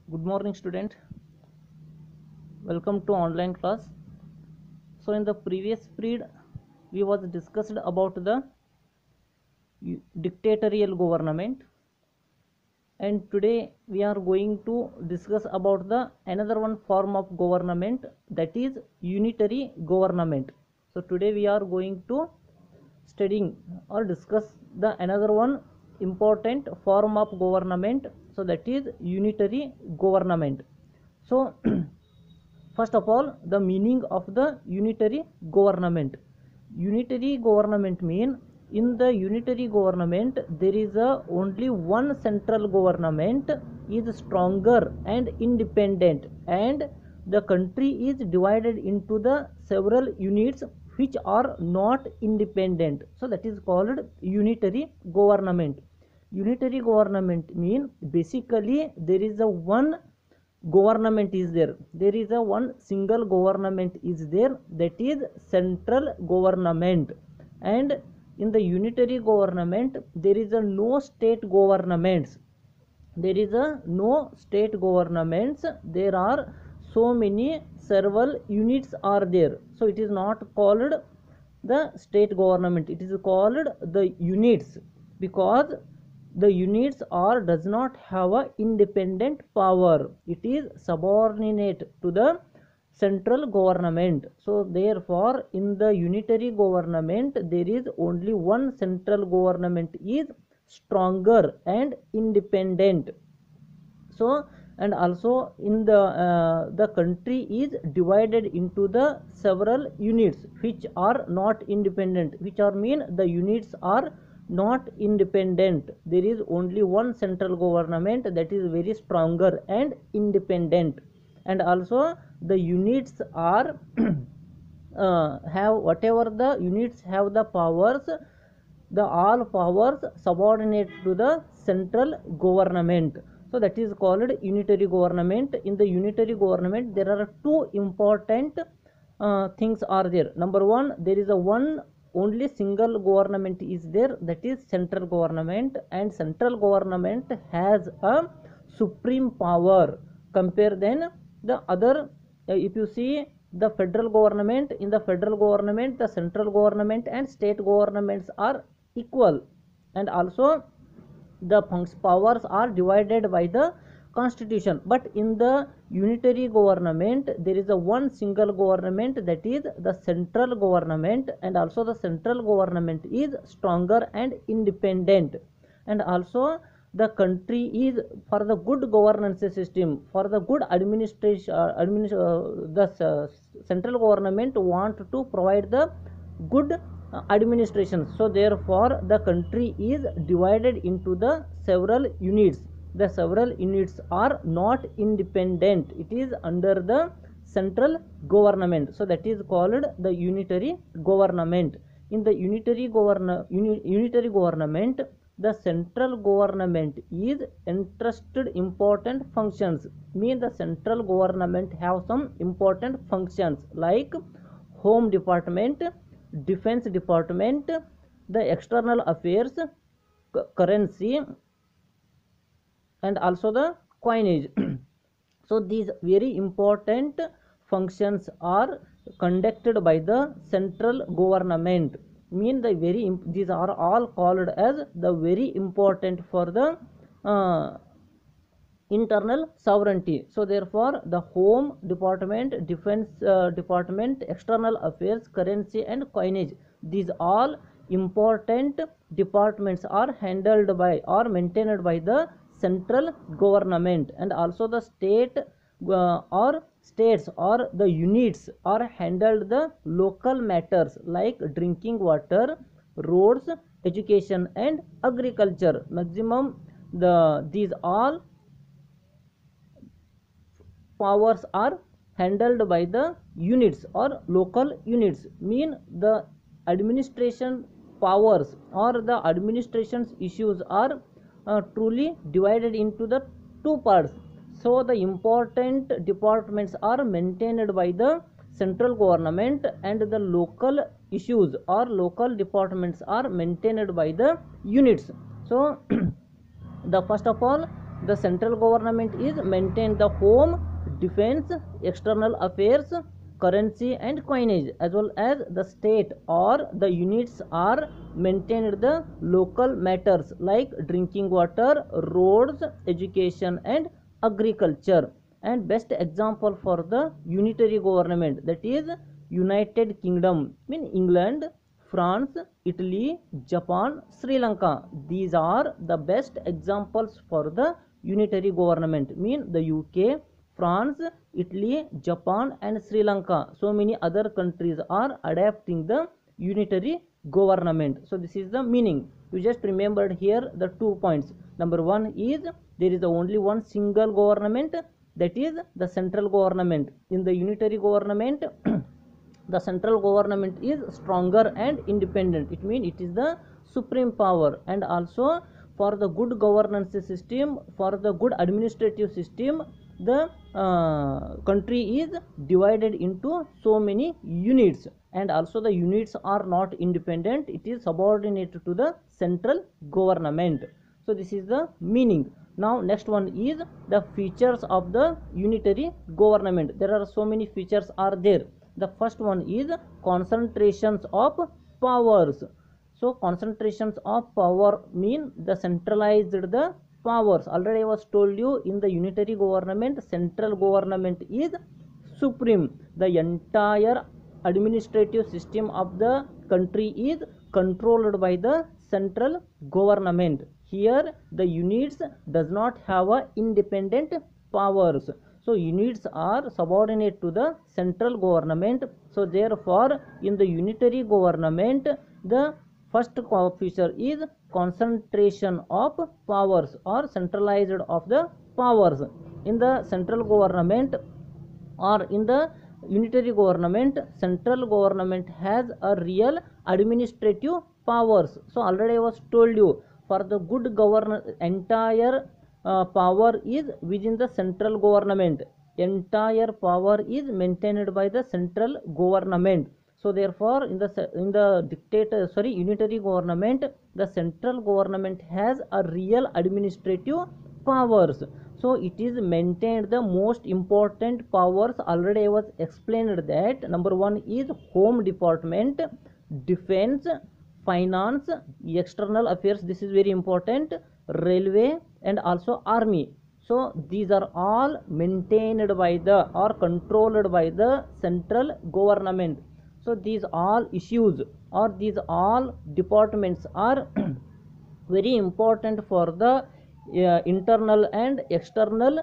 Good morning, student. Welcome to online class. So in the previous period we was discussed about the dictatorial government, and today we are going to discuss about the another one form of government, that is unitary government. So today we are going to studying or discuss the another one important form of government, so that is unitary government. So first of all, the meaning of the unitary government. Unitary government mean, in the unitary government there is a only one central government is stronger and independent, and the country is divided into the several units which are not independent. So that is called unitary government. Unitary government mean basically there is a one government is there is a one single government is there, that is central government. And in the unitary government there is a no state governments, there is a no state governments, there are so many several units are there. So it is not called the state government, it is called the units, because the units are does not have a independent power, it is subordinate to the central government. So therefore in the unitary government there is only one central government is stronger and independent. So and also in the country is divided into the several units which are not independent, which are mean the units are not independent. There is only one central government that is very stronger and independent. And also the units are have whatever the units have the powers, the all powers subordinate to the central government. So that is called unitary government. In the unitary government there are two important things are there. Number one, there is a one only single government is there, that is central government, and central government has a supreme power compare than the other. If you see the federal government, in the federal government the central government and state governments are equal, and also the powers are divided by the constitution. But in the unitary government there is a one single government, that is the central government, and also the central government is stronger and independent. And also the country is for the good governance system, for the good administration, the central government want to provide the good administration. So therefore the country is divided into the several units. The several units are not independent, it is under the central government. So that is called the unitary government. In the unitary government the central government is entrusted important functions, mean the central government have some important functions like home department, defense department, the external affairs, currency, and also the coinage. So these very important functions are conducted by the central government, mean the very these are all called as the very important for the internal sovereignty. So therefore the home department, defense department, external affairs, currency, and coinage, these all important departments are handled by or maintained by the central government. And also the state or states or the units are handled the local matters like drinking water, roads, education, and agriculture. Maximum these all powers are handled by the units or local units, mean the administration powers or the administration's issues are truly divided into the two parts. So the important departments are maintained by the central government, and the local issues or local departments are maintained by the units. So the first of all the central government is maintain the home, defense, external affairs, currency and coinage, as well as the state or the units are maintained the local matters like drinking water, roads, education and agriculture. And best example for the unitary government, that is United Kingdom, mean England, France, Italy, Japan, Sri Lanka. These are the best examples for the unitary government, mean the UK, France, Italy, Japan and Sri Lanka. So many other countries are adapting the unitary government. So this is the meaning. You just remembered here the 2 points. Number 1 is there is only one single government, that is the central government. In the unitary government the central government is stronger and independent. It means it is the supreme power. And also for the good governance system, for the good administrative system, the country is divided into so many units, and also the units are not independent, it is subordinate to the central government. So this is the meaning. Now next one is the features of the unitary government. There are so many features are there. The first one is concentrations of powers. So concentrations of power mean the centralized the powers. Already I was told you, in the unitary government central government is supreme. The entire administrative system of the country is controlled by the central government. Here the units does not have a independent powers. So units are subordinate to the central government. So therefore in the unitary government the first feature is concentration of powers or centralized of the powers. In the central government or in the unitary government, central government has a real administrative powers. So already I was told you, for the good governance entire power is within the central government. Entire power is maintained by the central government. So therefore in the unitary government, the central government has a real administrative powers. So it is maintained the most important powers. Already I was explained that number 1 is home department, defense, finance, external affairs, this is very important, railway and also army. So these are all maintained by the or controlled by the central government. So these all issues or these all departments are very important for the internal and external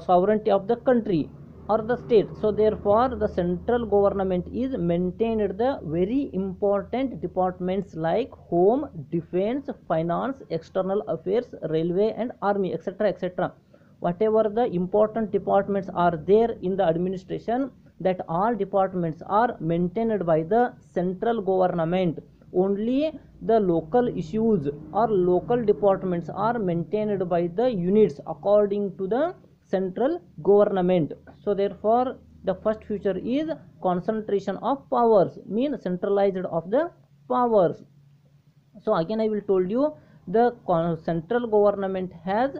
sovereignty of the country or the state. So therefore the central government is maintained the very important departments like home, defense, finance, external affairs, railway and army, etc., etc. Whatever the important departments are there in the administration, that all departments are maintained by the central government. Only the local issues or local departments are maintained by the units according to the central government. So therefore the first feature is concentration of powers, mean centralized of the powers. So again I will told you, the central government has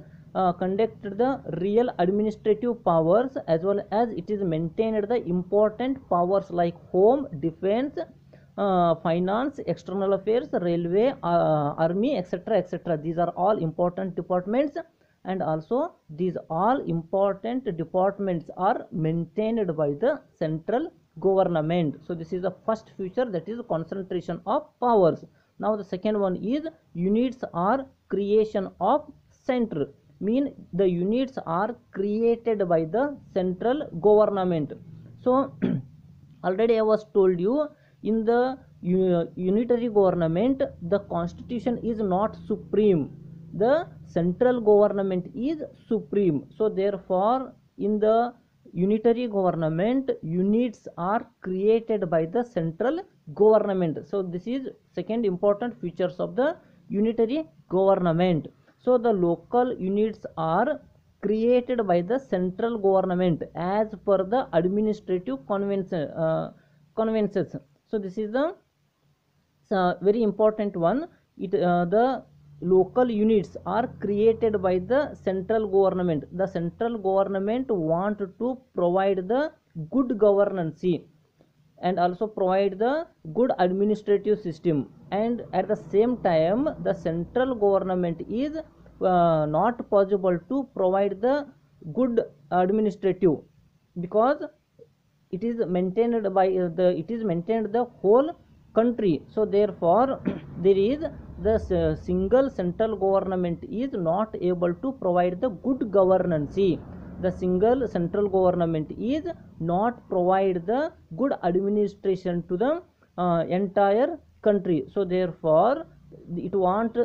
conducted the real administrative powers, as well as it is maintained the important powers like home, defense, finance, external affairs, railway, army, etc., etc. These are all important departments, and also these all important departments are maintained by the central government. So this is the first feature, that is concentration of powers. Now the second one is units are creation of center, mean the units are created by the central government. So already I was told you, in the unitary government the constitution is not supreme, the central government is supreme. So therefore in the unitary government units are created by the central government. So this is second important features of the unitary government. So the local units are created by the central government as per the administrative conventions. So this is the very important one. The local units are created by the central government. The central government want to provide the good governance and also provide the good administrative system, and at the same time the central government is not possible to provide the good administrative, because it is maintained by it is maintained the whole country. So therefore there is the single central government is not able to provide the good governance. The single central government is not provide the good administration to the entire country. So therefore it want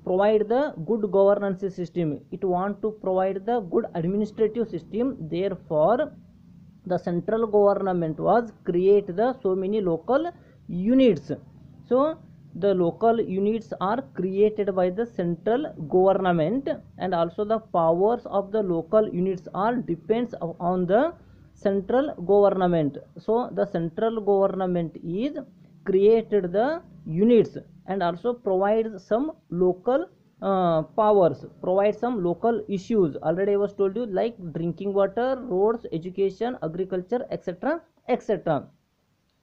provide the good governance system, it want to provide the good administrative system. Therefore the central government was create the so many local units. So the local units are created by the central government, and also the powers of the local units are depends on the central government. So the central government is created the units and also provides some local powers, provide some local issues. Already I was told you, like drinking water, roads, education, agriculture, etc., etc.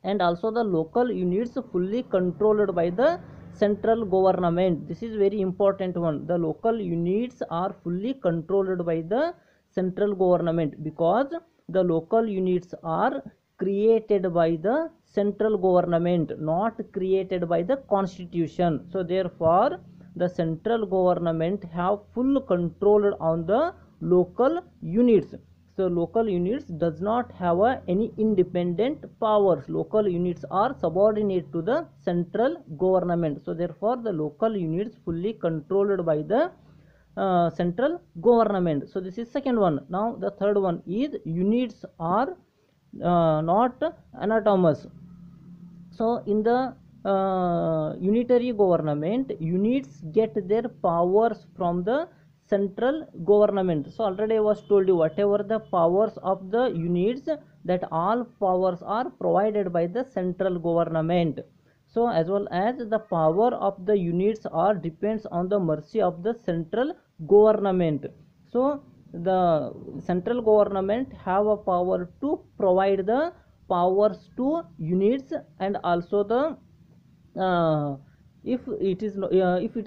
And also the local units fully controlled by the central government. This is very important one. The local units are fully controlled by the central government, because the local units are created by the central government, not created by the constitution. So therefore the central government have full control on the local units. So local units does not have any independent powers. Local units are subordinate to the central government. So therefore the local units fully controlled by the central government. So this is second one. Now the third one is units are not autonomous. So in the unitary government, units get their powers from the central government. So already I was told you, whatever the powers of the units, that all powers are provided by the central government. So as well as the power of the units are depends on the mercy of the central government. So the central government have a power to provide the powers to units, and also the if it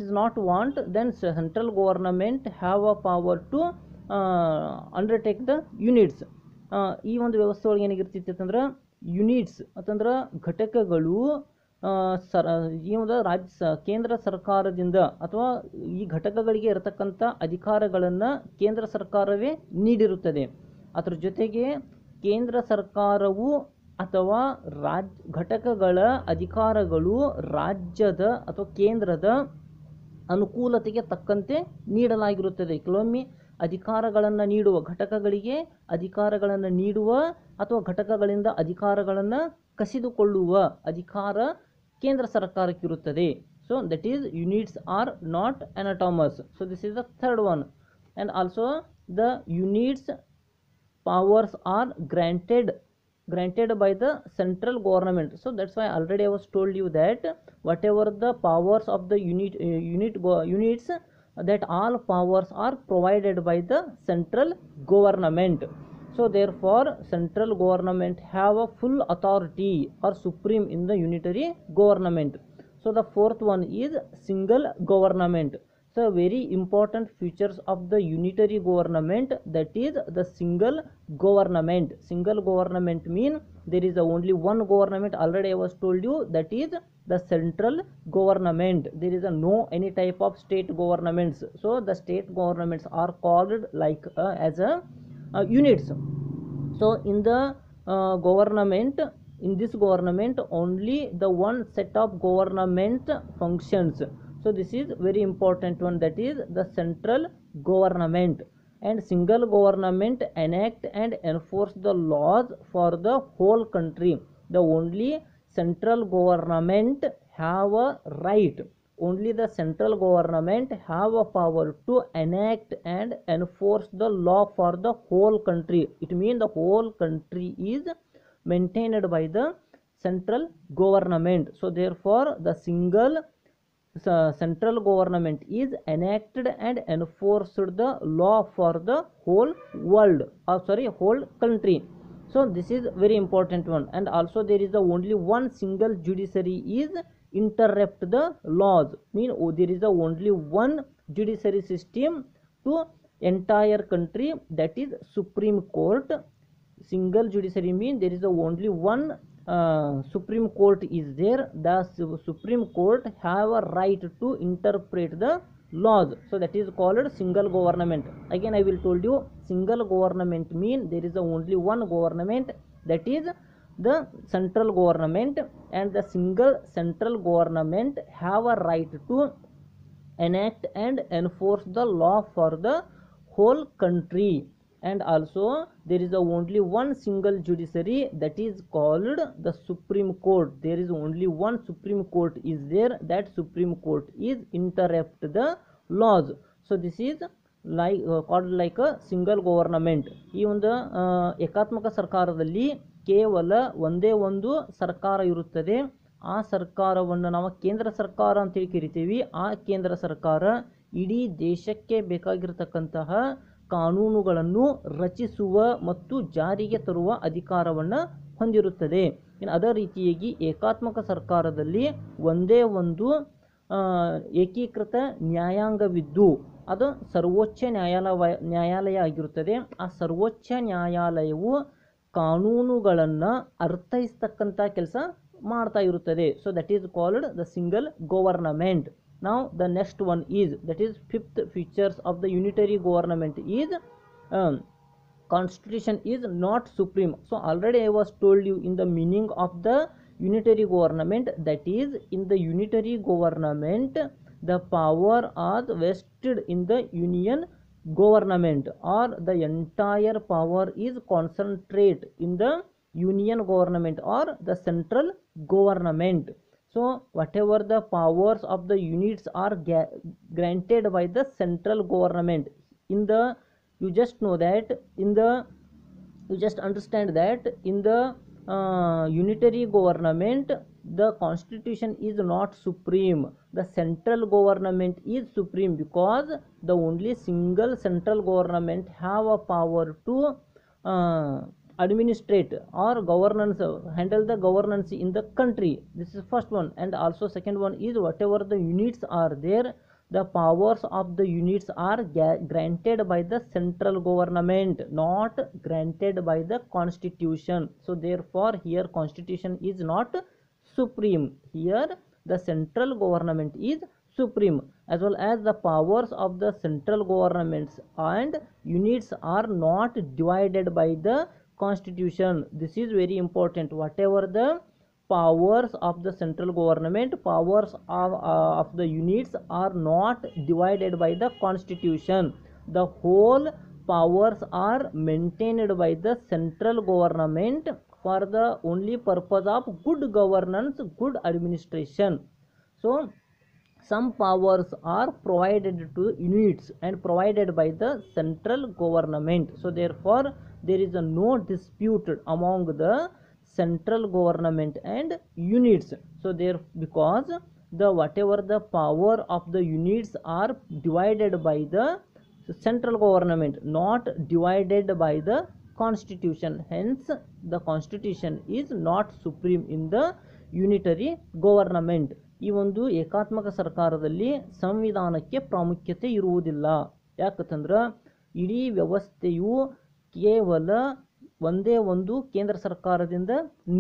is not want, then central government have a power to undertake the units. ಈ ಒಂದು ವ್ಯವಸ್ಥೆ ಒಳಗೆ ಏನಾಗಿರ್ತೈತಿ ಅಂತಂದ್ರೆ, units ಅಂತಂದ್ರೆ ಘಟಕಗಳು ಈ ಒಂದು ಕೇಂದ್ರ ಸರ್ಕಾರದಿಂದ ಅಥವಾ ಈ ಘಟಕಗಳಿಗೆ ಇರತಕ್ಕಂಥ ಅಧಿಕಾರಗಳನ್ನು ಕೇಂದ್ರ ಸರ್ಕಾರವೇ ನೀಡಿರುತ್ತದೆ. ಅದರ ಜೊತೆಗೆ ಕೇಂದ್ರ ಸರ್ಕಾರವು ಅಥವಾ ಘಟಕಗಳ ಅಧಿಕಾರಗಳು ರಾಜ್ಯದ ಅಥವಾ ಕೇಂದ್ರದ ಅನುಕೂಲತೆಗೆ ತಕ್ಕಂತೆ ನೀಡಲಾಗಿರುತ್ತದೆ. ಕೆಲವೊಮ್ಮೆ ಅಧಿಕಾರಗಳನ್ನು ನೀಡುವ ಘಟಕಗಳಿಗೆ ಅಧಿಕಾರಗಳನ್ನು ನೀಡುವ ಅಥವಾ ಘಟಕಗಳಿಂದ ಅಧಿಕಾರಗಳನ್ನು ಕಸಿದುಕೊಳ್ಳುವ ಅಧಿಕಾರ ಕೇಂದ್ರ ಸರ್ಕಾರಕ್ಕಿರುತ್ತದೆ. So that is units are not autonomous. So this is the third one. And also the units powers are granted by the central government. So that's why already I was told you that whatever the powers of the units, that all powers are provided by the central government. So therefore central government have a full authority or supreme in the unitary government. So the fourth one is single government. So very important features of the unitary government, that is the single government. Single government mean there is only one government. Already I was told you, that is the central government. There is no any type of state governments. So the state governments are called like as a units. So in the government, in this government only the one set of government functions. So this is very important one, that is the central government. And single government enact and enforce the laws for the whole country. The only central government have a right, only the central government have a power to enact and enforce the law for the whole country. It means the whole country is maintained by the central government. So therefore the single central government is enacted and enforced the law for the whole world, whole country. So this is very important one. And also there is the only one single judiciary is interrupt the laws, mean there is the only one judiciary system to entire country, that is Supreme Court. Single judiciary means there is the only one Supreme Court is there. The Supreme Court have a right to interpret the laws, so that is called single government. Again I will told you, single government mean there is only one government, that is the central government, and the single central government have a right to enact and enforce the law for the whole country. And also there is only one single judiciary, that is called the Supreme Court. There is only one Supreme Court is there, that Supreme Court is interrupt the laws. So this is like called like a single government. ಈ ಒಂದು ಏಕಾತ್ಮಕ ಸರ್ಕಾರದಲ್ಲಿ ಕೇವಲ ಒಂದೇ ಒಂದು ಸರ್ಕಾರ ಇರುತ್ತದೆ. ಆ ಸರ್ಕಾರವನ್ನು ನಾವು ಕೇಂದ್ರ ಸರ್ಕಾರ ಅಂತೇಳಿ ಕರಿತೀವಿ. ಆ ಕೇಂದ್ರ ಸರ್ಕಾರ ಇಡೀ ದೇಶಕ್ಕೆ ಬೇಕಾಗಿರತಕ್ಕಂತಹ ಕಾನೂನುಗಳನ್ನು ರಚಿಸುವ ಮತ್ತು ಜಾರಿಗೆ ತರುವ ಅಧಿಕಾರವನ್ನು ಹೊಂದಿರುತ್ತದೆ. ಅದೇ ರೀತಿಯಾಗಿ ಏಕಾತ್ಮಕ ಸರ್ಕಾರದಲ್ಲಿ ಒಂದೇ ಒಂದು ಏಕೀಕೃತ ನ್ಯಾಯಾಂಗವಿದ್ದು ಅದು ಸರ್ವೋಚ್ಚ ನ್ಯಾಯಾಲಯ ಆಗಿರುತ್ತದೆ. ಆ ಸರ್ವೋಚ್ಚ ನ್ಯಾಯಾಲಯವು ಕಾನೂನುಗಳನ್ನು ಅರ್ಥೈಸ್ತಕ್ಕಂಥ ಕೆಲಸ ಮಾಡ್ತಾ ಇರುತ್ತದೆ. So that is called the single government. Now the next one is, that is fifth features of the unitary government is constitution is not supreme. So already I was told you in the meaning of the unitary government, that is in the unitary government the power are vested in the union government, or the entire power is concentrate in the union government or the central government. So whatever the powers of the units are granted by the central government, in the you just know that in the you just understand that in the unitary government the constitution is not supreme. The central government is supreme, because the only single central government have a power to administrate or governance, handle the governance in the country. This is first one. And also second one is, whatever the units are there, the powers of the units are granted by the central government, not granted by the constitution. So therefore here constitution is not supreme. Here the central government is supreme, as well as the powers of the central governments and units are not divided by the constitution. This is very important. Whatever the powers of the central government, powers of the units are not divided by the constitution. The whole powers are maintained by the central government for the only purpose of good governance, good administration. So some powers are provided to units and provided by the central government. So therefore there is no dispute among the central government and units. So there, because the whatever the power of the units are divided by the central government, not divided by the constitution, hence the constitution is not supreme in the unitary government. ಈ ಒಂದು ಏಕಾತ್ಮಕ ಸರ್ಕಾರದಲ್ಲಿ ಸಂವಿಧಾನಕ್ಕೆ ಪ್ರಾಮುಖ್ಯತೆ ಇರುವುದಿಲ್ಲ. ಯಾಕಂತಂದ್ರೆ ಇಡೀ ವ್ಯವಸ್ಥೆಯು ಕೇವಲ ಒಂದೇ ಒಂದು ಕೇಂದ್ರ ಸರ್ಕಾರದಿಂದ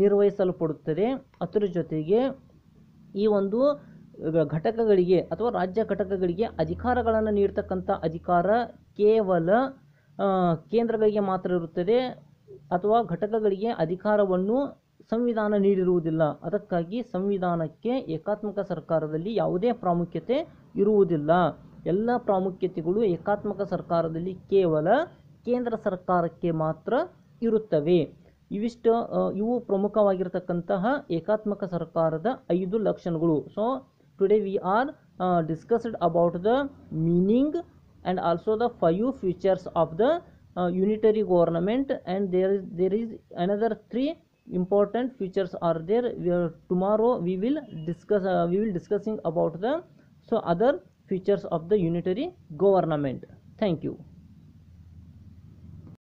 ನಿರ್ವಹಿಸಲ್ಪಡುತ್ತದೆ. ಅದರ ಜೊತೆಗೆ ಈ ಒಂದು ಘಟಕಗಳಿಗೆ ಅಥವಾ ರಾಜ್ಯ ಘಟಕಗಳಿಗೆ ಅಧಿಕಾರಗಳನ್ನು ನೀಡ್ತಕ್ಕಂಥ ಅಧಿಕಾರ ಕೇವಲ ಕೇಂದ್ರಗಳಿಗೆ ಮಾತ್ರ ಇರುತ್ತದೆ, ಅಥವಾ ಘಟಕಗಳಿಗೆ ಅಧಿಕಾರವನ್ನು ಸಂವಿಧಾನ ನೀಡಿರುವುದಿಲ್ಲ. ಅದಕ್ಕಾಗಿ ಸಂವಿಧಾನಕ್ಕೆ ಏಕಾತ್ಮಕ ಸರ್ಕಾರದಲ್ಲಿ ಯಾವುದೇ ಪ್ರಾಮುಖ್ಯತೆ ಇರುವುದಿಲ್ಲ. ಎಲ್ಲ ಪ್ರಾಮುಖ್ಯತೆಗಳು ಏಕಾತ್ಮಕ ಸರ್ಕಾರದಲ್ಲಿ ಕೇವಲ ಕೇಂದ್ರ ಸರ್ಕಾರಕ್ಕೆ ಮಾತ್ರ ಇರುತ್ತವೆ. ಇವು ಪ್ರಮುಖವಾಗಿರತಕ್ಕಂತಹ ಏಕಾತ್ಮಕ ಸರ್ಕಾರದ 5 ಲಕ್ಷಣಗಳು. So today we are discussed about the meaning and also the 5 features of the unitary government, and there is another 3 important features are there. Tomorrow we will discussing about the so other features of the unitary government. Thank you.